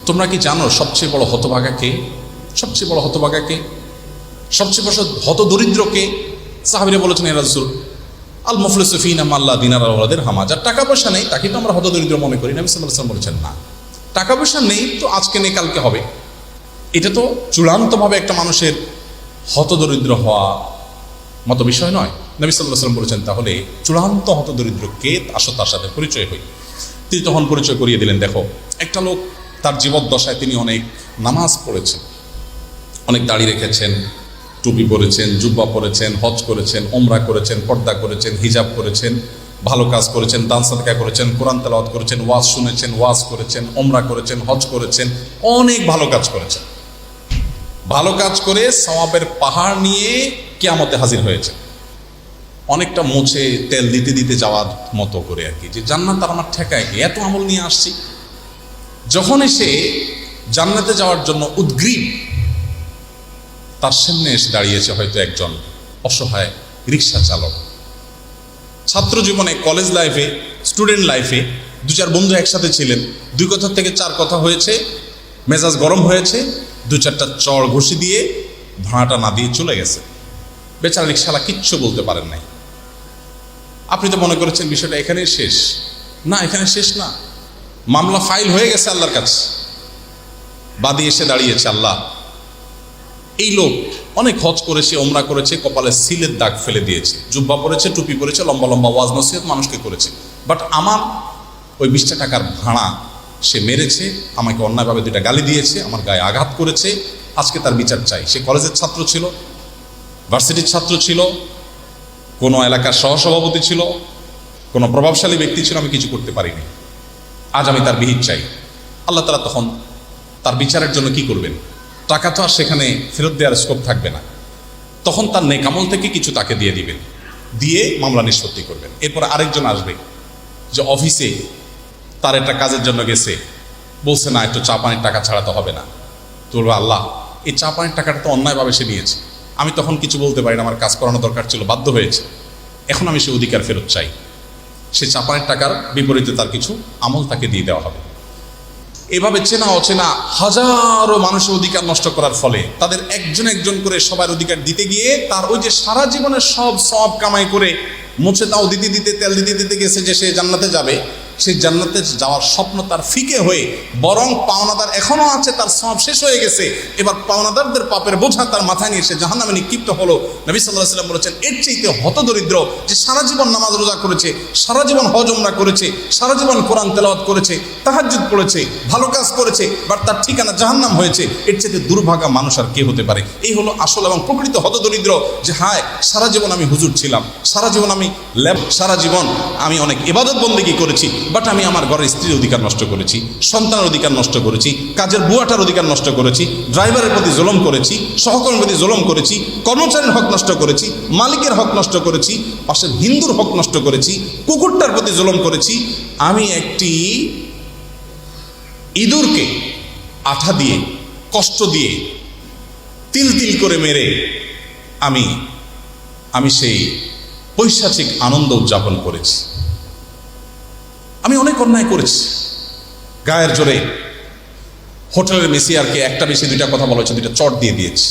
তোমরা কি জানো সবচেয়ে বড় হতভাগা কে? সবচেয়ে বড় হতভাগা কে? সবচেয়ে বড় হতদরিদ্র কে? সাহাবীরা বলেছেন, ইয়া রাসূল, আল মুফলিসু ফিনা মান লা দিনার ওয়া লা দিরহাম। যার টাকা পয়সা নেই তাকে তো আমরা হতদরিদ্র মনে করি। নবী সাল্লাল্লাহু আলাইহি ওয়াসাল্লাম বলেছেন, না, টাকা পয়সা নেই তো আজকে নেই কালকে হবে, এটা তো চূড়ান্তভাবে একটা মানুষের হতদরিদ্র হওয়া মতো বিষয় নয়। নবী সাল্লাল্লাহু আলাইহি ওয়াসাল্লাম বলেছেন, তাহলে চূড়ান্ত হতদরিদ্র কে, আসো তার সাথে পরিচয় হই। তিনি তখন পরিচয় করিয়ে দিলেন, দেখো, একটা লোক তার জীবদ্দশায় তিনি অনেক নামাজ পড়েছেন, অনেক দাড়ি রেখেছেন, টুপি পরেছেন, জুব্বা পরেছেন, হজ করেছেন, ওমরা করেছেন, পর্দা করেছেন, হিজাব করেছেন, ভালো কাজ করেছেন, দান সাদকা করেছেন, কোরআন তেলাওয়াত করেছেন, ওয়াজ শুনেছেন, ওয়াজ করেছেন, ওমরা করেছেন, হজ করেছেন, অনেক ভালো কাজ করেছেন। ভালো কাজ করে সওয়াবের পাহাড় নিয়ে কিয়ামতে হাজির হয়েছে, অনেকটা মুছে তেল দিতে দিতে যাওয়ার মতো করে আর কি, যে জান্নাত আমার ঠেকায় কি, এত আমল নিয়ে আসছি। যখন এসে জান্নাতে যাওয়ার জন্য উদ্গ্রীব, তার সামনে এসে দাঁড়িয়েছে হয়তো একজন অসহায় রিক্সা চালক। ছাত্র জীবনে, কলেজ লাইফে, স্টুডেন্ট লাইফে দু চার বন্ধু একসাথে ছিলেন, দুই কথা থেকে চার কথা হয়েছে, মেজাজ গরম হয়েছে, দু চারটা চড় ঘুষি দিয়ে ভাড়াটা না দিয়ে চলে গেছে। বেচারা রিক্সাওয়ালা কিচ্ছু বলতে পারেন নাই। আপনি তো মনে করেছেন বিষয়টা এখানেই শেষ। না, এখানে শেষ না, মামলা ফাইল হয়ে গেছে আল্লাহর কাছে। বাদী এসে দাঁড়িয়েছে, আল্লাহ, এই লোক অনেক হজ করেছে, ওমরা করেছে, কপালে সিলের দাগ ফেলে দিয়েছে, জুব্বা পরেছে, টুপি পরেছে, লম্বা লম্বা ওয়াজ নসিহত মানুষকে করেছে, বাট আমার ওই 20টা টাকার ভাড়া সে মেরেছে, আমাকে অন্যায়ভাবে 2টা গালি দিয়েছে, আমার গায়ে আঘাত করেছে, আজকে তার বিচার চাই। সে কলেজের ছাত্র ছিল, ভার্সিটির ছাত্র ছিল, কোনো এলাকার সহসভাপতি ছিল, কোনো প্রভাবশালী ব্যক্তি ছিল, আমি কিছু করতে পারিনি, আজ আমি তার বিহিত চাই। আল্লাহ তাআলা তখন তার বিচারের জন্য কি করবেন? টাকা তো আর সেখানে ফেরত দেওয়ার স্কোপ থাকবে না, তখন তার নেক আমল থেকে কিছু তাকে দিয়ে দিবেন, দিয়ে মামলা নিষ্পত্তি করবেন। এরপর আরেকজন আসবে, যে অফিসে তার একটা কাজের জন্য গেছে, বলছে না, একটু চা পানির টাকা ছাড়া তো হবে না। তো বলবো, আল্লাহ, এই চা পানির টাকাটা তো অন্যায়ভাবে সে নিয়েছে, আমি তখন কিছু বলতে পারি না, আমার কাজ করানো দরকার ছিল, বাধ্য হয়েছে, এখন আমি সে অধিকার ফেরত চাই। সে চা পানির টাকার বিপরীতে তার কিছু আমল তাকে দিয়ে দেওয়া হবে। এভাবে চেনা অচেনা হাজারো মানুষের অধিকার নষ্ট করার ফলে তাদের একজন একজন করে সবার অধিকার দিতে গিয়ে তার ওই যে সারা জীবনের সব কামাই করে মুছে দাও দিতে দিতে, তেল দিতে দিতে গেছে যে সে জান্নাতে যাবে, সেই জান্নাতে যাওয়ার স্বপ্ন তার ফিকে হয়ে, বরং পাওনাদার এখনো আছে, তার সব শেষ হয়ে গেছে, এবার পাওনাদারদের পাপের বোঝা তার মাথায় নিয়ে সে জাহান্নামে নিক্ষিপ্ত হলো। নবী সাল্লাল্লাহু আলাইহি ওয়াসাল্লাম বলেছেন, এর চাইতে হতদরিদ্র যে সারা জীবন নামাজ রোজা করেছে, সারা জীবন হজ ওমরা করেছে, সারা জীবন কোরআন তেলাওয়াত করেছে, তাহাজ্জুদ পড়েছে, ভালো কাজ করেছে, বাট তার ঠিকানা জাহান্নাম হয়েছে, এর চাইতে দুর্ভাগা মানুষ আর কে হতে পারে? এই হলো আসল এবং প্রকৃত হতদরিদ্র, যে হায়, সারা জীবন আমি হুজুর ছিলাম, সারা জীবন আমি সারা জীবন আমি অনেক ইবাদত বন্দেগী করেছি, বাট আমি আমার ঘরের স্ত্রীর অধিকার নষ্ট করেছি, সন্তানের অধিকার নষ্ট করেছি, কাজের বুয়াটার অধিকার নষ্ট করেছি, ড্রাইভারের প্রতি জুলুম করেছি, সহকর্মীর প্রতি জুলুম করেছি, কর্মচারীর হক নষ্ট করেছি, মালিকের হক নষ্ট করেছি, পাশের হিন্দুর হক নষ্ট করেছি, কুকুরটার প্রতি জুলুম করেছি। আমি একটি ইঁদুরকে আঠা দিয়ে, কষ্ট দিয়ে, তিল তিল করে মেরে আমি সেই পৈশাচিক আনন্দ উদযাপন করেছি। আমি অনেক অন্যায় করেছি, গায়ের জোরে হোটেলের মেসিয়ারকে একটা বেশি 2টা কথা বলা হয়েছে, 2টা চট দিয়ে দিয়েছি,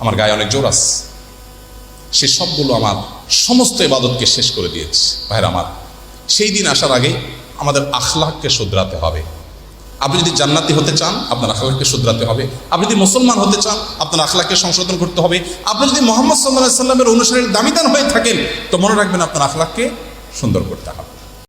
আমার গায়ে অনেক জোর আছে। সে সবগুলো আমার সমস্ত ইবাদতকে শেষ করে দিয়েছে। ভাইরা আমার, সেই দিন আসার আগে আমাদের আখলাককে শুধরাতে হবে। আপনি যদি জান্নাতি হতে চান, আপনার আখলাককে শুধরাতে হবে। আপনি যদি মুসলমান হতে চান, আপনার আখলাককে সংশোধন করতে হবে। আপনি যদি মুহাম্মদ সাল্লাল্লাহু আলাইহি ওয়াসাল্লামের অনুসারীর দাবিদার হয়ে থাকেন, তো মনে রাখবেন আপনার আখলাককে সুন্দর করতে হবে।